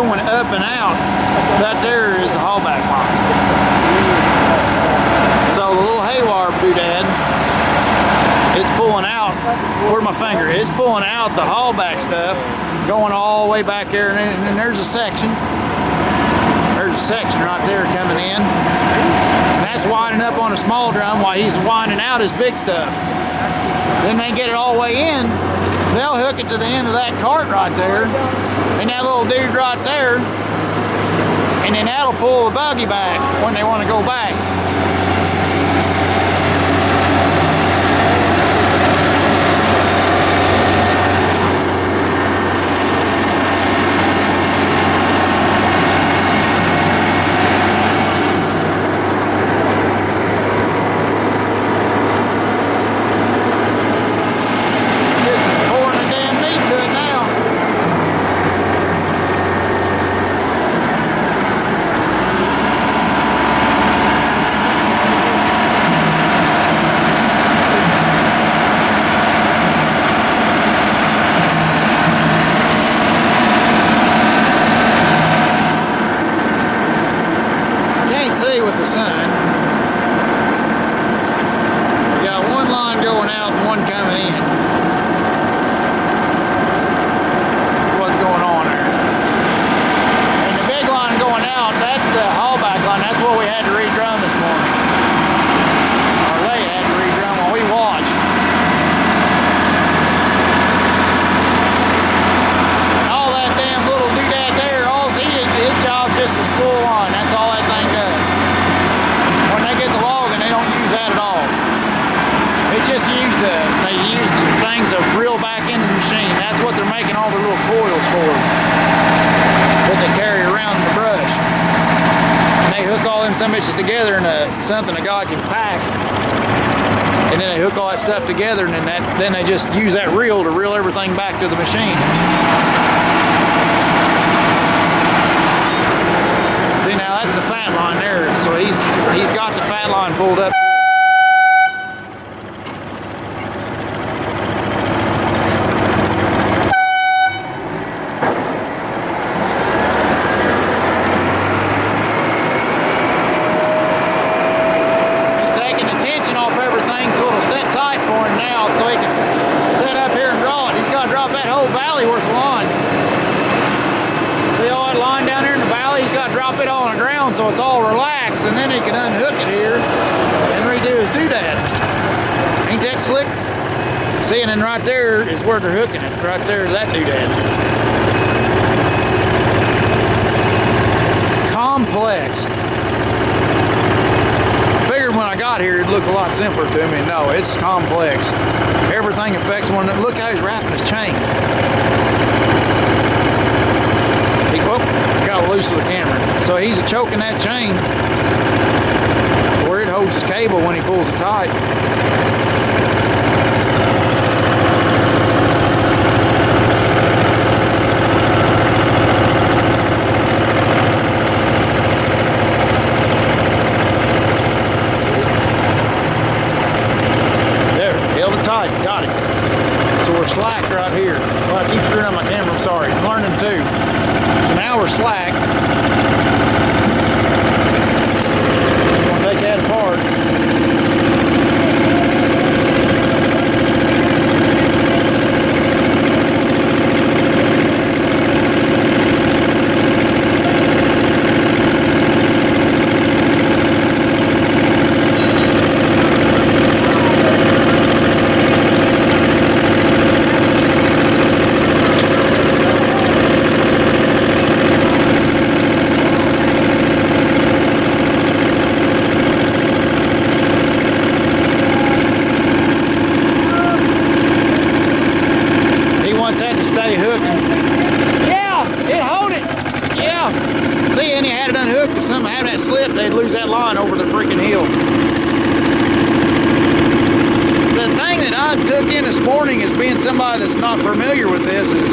going up and out, that there is the haulback line. So the little haywire doodad, it's pulling out, where's my finger? It's pulling out the haulback stuff, going all the way back there, and then there's a section. There's a section right there coming in. And that's winding up on a small drum while he's winding out his big stuff. Then they get it all the way in, they'll hook it to the end of that cart right there, and that little dude right there, and then that'll pull the buggy back when they want to go back. See with the sun. We got one line going out and one coming in. That's what's going on there. And the big line going out, that's the haulback line. That's what we had to redrum this morning. Or they had to redrum while we watched. And all that damn little doodad there, all he is, his job just is full on. That's all that thing does. When they get the logging, they don't use that at all. It's just they use the things to reel back into the machine. That's what they're making all the little coils for that they carry around in the brush. And they hook all them some bitches together into something a guy can pack. And then they hook all that stuff together, and then they just use that reel to reel everything back to the machine. See, now that's the fat line there. So he's got the fat line pulled up. He's taking the tension off everything so it'll set tight for him now so he can set up here and draw it. He's got to drop that whole valley worth of line. See all that line down there in the valley? He's got to drop it all on the ground so it's all relaxed, and then he can unhook it here and redo his doodad. Ain't that slick? See, and then right there is where they're hooking it. Right there is that doodad. Complex. Figured when I got here it'd look a lot simpler to me. No, it's complex. Everything affects one. Look how he's wrapping his chain. Whoop, got loose with the camera. So he's choking that chain where it holds his cable when he pulls it tight. There, held it tight, got it. So we're slack right here. Well, I keep screwing up my camera, I'm sorry. I'm learning too. So now we're slack. I'm going to take that apart. they'd lose that line over the freaking hill. The thing that I took in this morning as being somebody that's not familiar with this is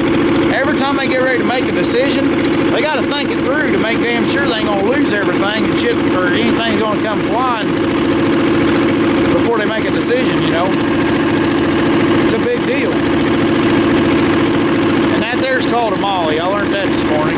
every time they get ready to make a decision, they got to think it through to make damn sure they ain't going to lose everything and shit or anything's going to come flying before they make a decision, you know. It's a big deal. And that there's called a molly. I learned that this morning.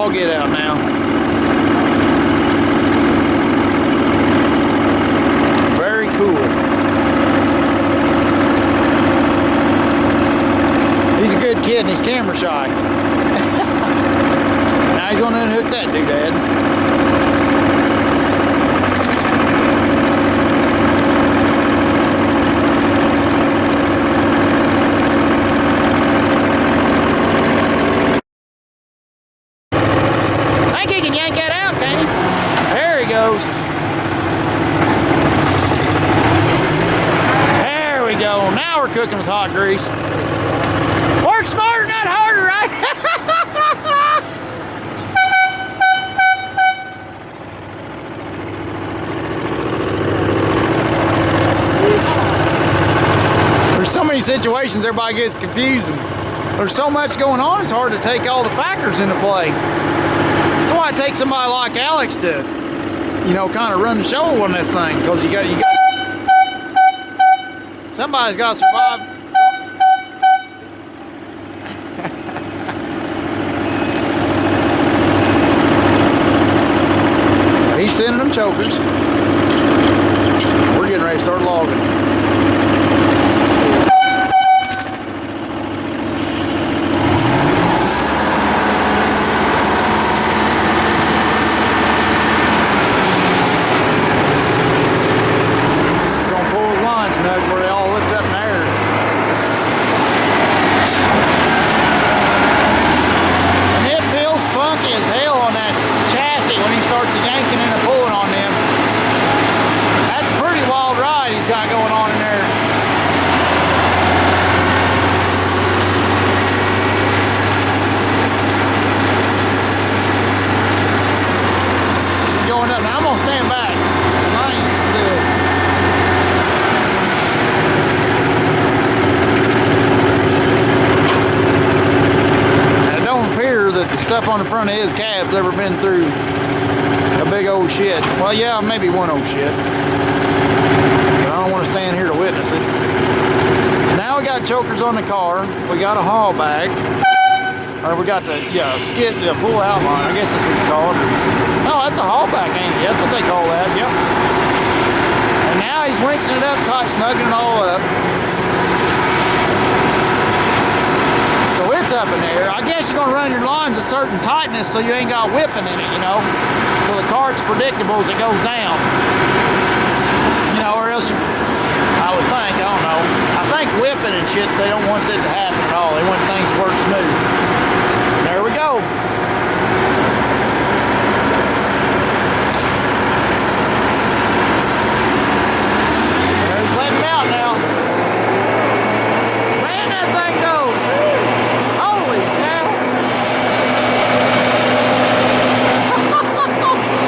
all get out now. Very cool. He's a good kid and he's camera shy. Now he's gonna unhook that doodad. There we go. Now we're cooking with hot grease. Work smarter, not harder, right? There's so many situations everybody gets confused. There's so much going on, it's hard to take all the factors into play. That's why it takes somebody like Alex to, you know, kind of run the show on this thing, because you got somebody's got to survive. He's sending them chokers. We're getting ready to start logging. Where they all lift up in the air. And it feels funky as hell on that chassis when he starts yanking and pulling on them. That's a pretty wild ride he's got going on in there. She's going up. Now I'm gonna stand back. Lines of this. That the stuff on the front of his cab's ever been through a big old shit. Well, yeah, maybe one old shit. But I don't want to stand here to witness it. So now we got chokers on the car. We got a haul bag. Or we got the, skid, the pull out line. I guess that's what you call it. No, that's a haul bag, ain't it? That's what they call that, yep. And now he's winching it up tight, snugging it all up. So it's up in there. I guess you're gonna run your lines a certain tightness so you ain't got whipping in it, you know. So the cart's predictable as it goes down. You know, or else I would think, I don't know. I think whipping and shit, they don't want it to happen at all. They want things to work smooth. There we go. There's letting him out now. Man, that thing goes. Holy cow!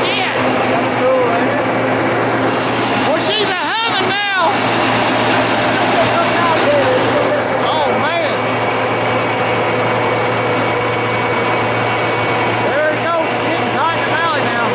Shit! That's cool, ain't it? Well, she's a humming now. Oh man! There it goes. It's getting tight in the valley now.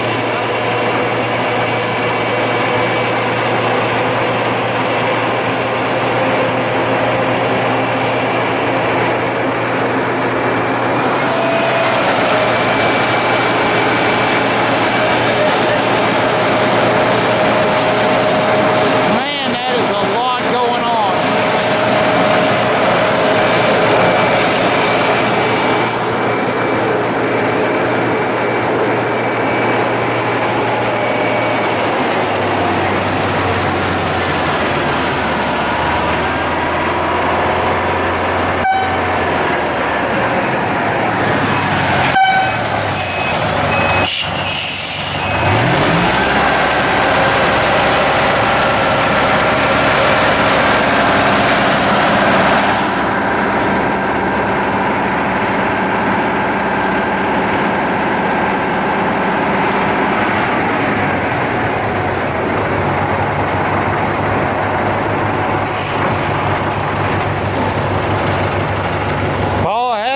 Man, that is a lot going on.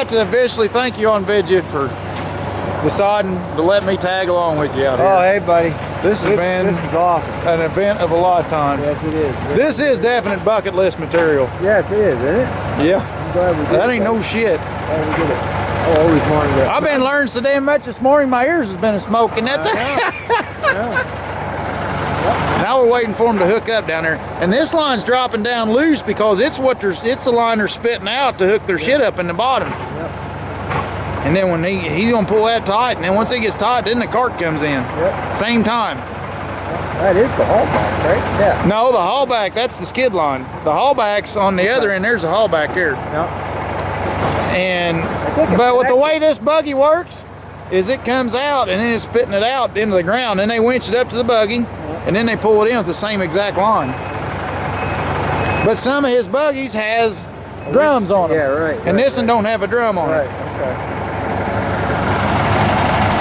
To officially thank you on Vidget for deciding to let me tag along with you out here. Oh, hey, buddy. This has been this is awesome. an event of a lifetime. Yes, it is. This is definite bucket list material. Yes, it is, isn't it? Yeah. I'm glad we did That it. ain't no shit. Glad we did it. I always wanted to. I've been learning so damn much this morning. My ears has been smoking. That's it. Now we're waiting for them to hook up down there, and this line's dropping down loose because it's the line they're spitting out to hook their shit up in the bottom. Yep. And then when he's gonna pull that tight, and then once it gets tight, then the cart comes in. Yep. Same time. That is the haulback, right? Yeah. No, the haulback, that's the skid line. The haulback's on the other end. There's a haulback here. Yep. But with the way this buggy works, is it comes out and then it's spitting it out into the ground. Then they winch it up to the buggy, and then they pull it in with the same exact line. But some of his buggies has drums on them. Yeah, right. And this one don't have a drum on Right, it. okay.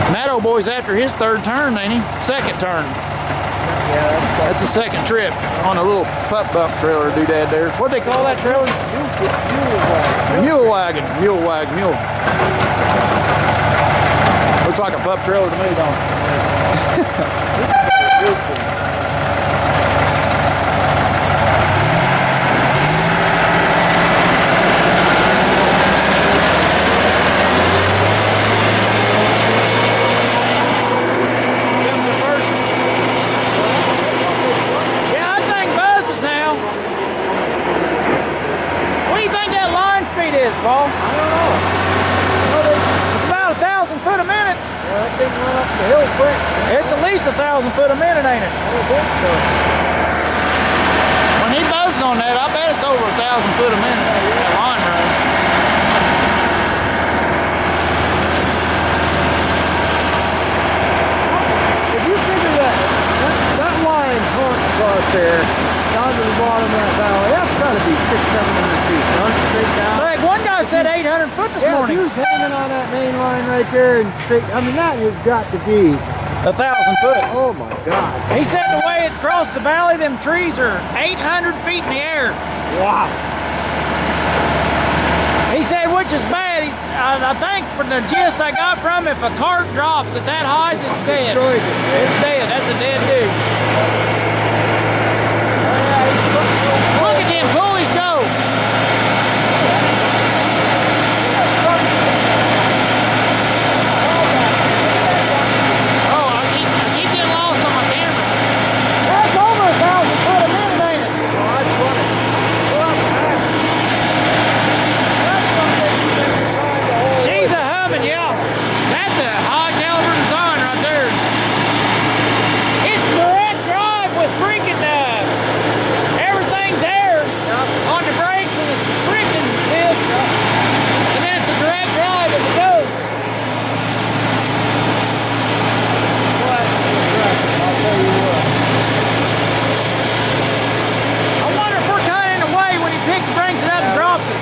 And that old boy's after his third turn, ain't he? Second turn. Yeah, That's the second trip on a little pup bump trailer doodad there. What'd they call that trailer? Mule wagon. Mule wagon. Mule. Looks like a pup trailer to me, don't it? Paul? I don't know. It's about 1,000 foot a minute. Yeah, that thing run up the hill quick. It's at least 1,000 foot a minute, ain't it? I think so. When he buzzes on that, I bet it's over 1,000 foot a minute. That line runs. If you figure that line hunts across there, down to the bottom of that valley, that's got to be 600-700 feet. Straight down. Like one guy said 800 foot this morning. If he was hanging on that main line right there and straight, I mean, that has got to be 1,000 foot. Oh my God. He said the way it crossed the valley, them trees are 800 feet in the air. Wow. He said, which is bad. I think from the gist I got from him, if a cart drops at that height, it's dead. It's dead. That's a dead dude. Look at them pulleys go. Oh, I keep getting lost on my camera. That's over 1,000 foot a minute, ain't it? Oh, that's funny. She's a humming, yeah. That's a high caliber design right there. It's direct drive with freaking everything's there on the brakes and it's friction disc, and then it's a direct drive as it goes. I'll tell you what. I wonder if we're kind of in the way when he brings it up and drops it.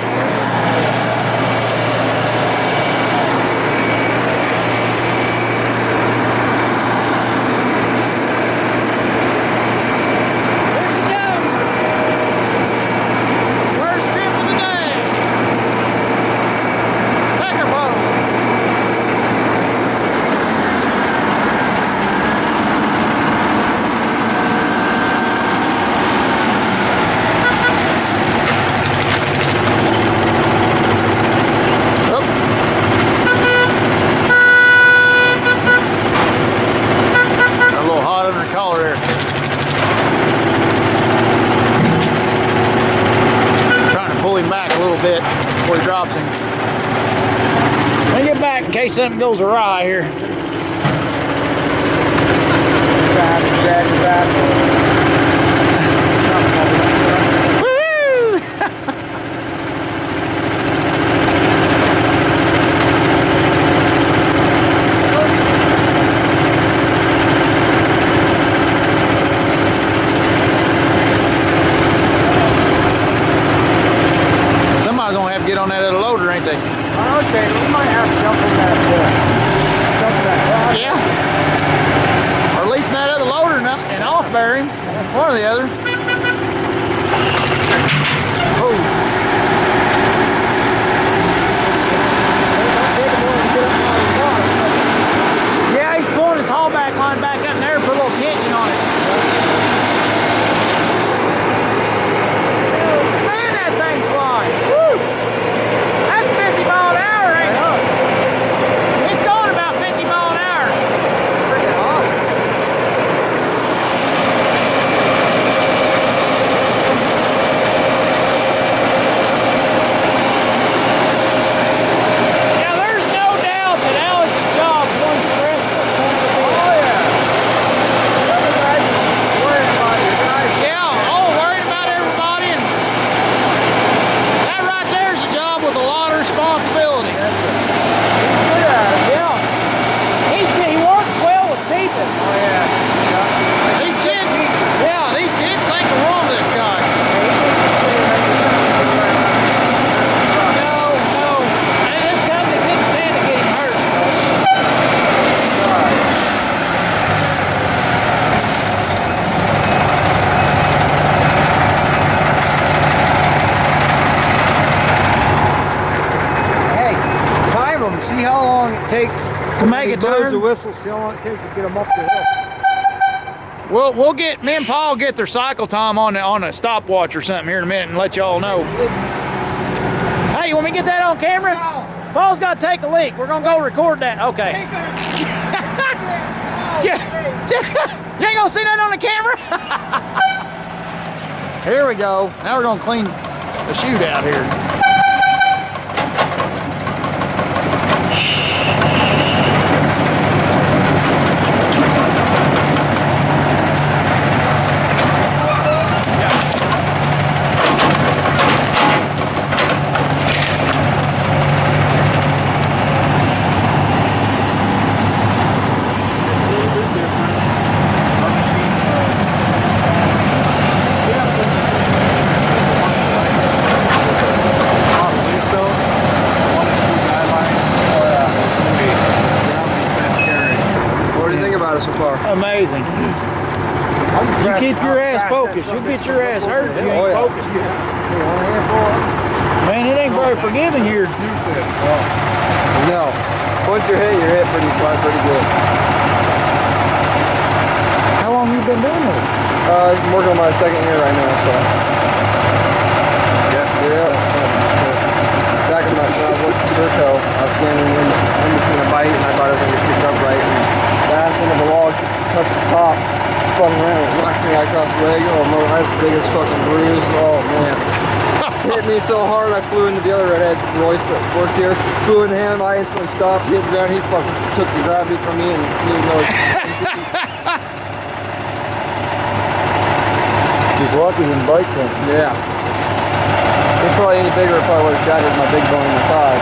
In case something goes awry here. Somebody's gonna have to get on that other loader, ain't they? Okay, we might have to jump in that. Yeah. Or at least that other loader and off bearing. One or the other. Oh. Yeah, he's pulling his haulback line back up in there and put a little tension on it. Man, that thing flies. Woo! That's 50 mile an hour, ain't it? takes To make he a blows turn? the whistle. See how long it takes to get them up the hill. We'll get, me and Paul get their cycle time on a stopwatch or something here in a minute and let y'all know. Hey, you want me to get that on camera? No. Paul's got to take a leak. We're gonna go record that. Okay. You ain't gonna see that on the camera? Here we go. Now we're gonna clean the chute out here. So far. Amazing. You keep your ass focused. You'll get your ass hurt if you ain't focused. Man, it ain't very forgiving here. No. Once you're hit pretty good. How long you been doing this? I'm working on my second year right now, so. Yes. Yeah. Back when I worked at Serco, I was standing in between a bite and I thought I was going to get picked up right. And the ass end of the log touched the top, spun around and knocked me across the leg. Oh no, that's the biggest fucking bruise. Oh man. Hit me so hard I flew into the other redhead. Royce works here. Flew into him, I instantly stopped, hit the ground, he fucking took the gravity from me and didn't even know. He's lucky when bikes him. Yeah. If probably any bigger, it probably would have shattered my big bone in my thigh.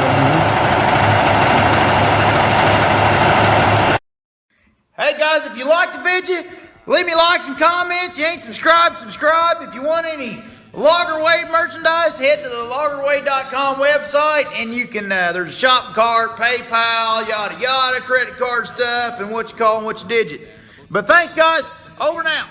Hey guys, if you liked the video, leave me likes and comments. You ain't subscribed, subscribe. If you want any Loggerway merchandise, head to the loggerway.com website and you can, there's a shopping cart, PayPal, yada yada, credit card stuff, and what you call and what you digit. But thanks guys, over now.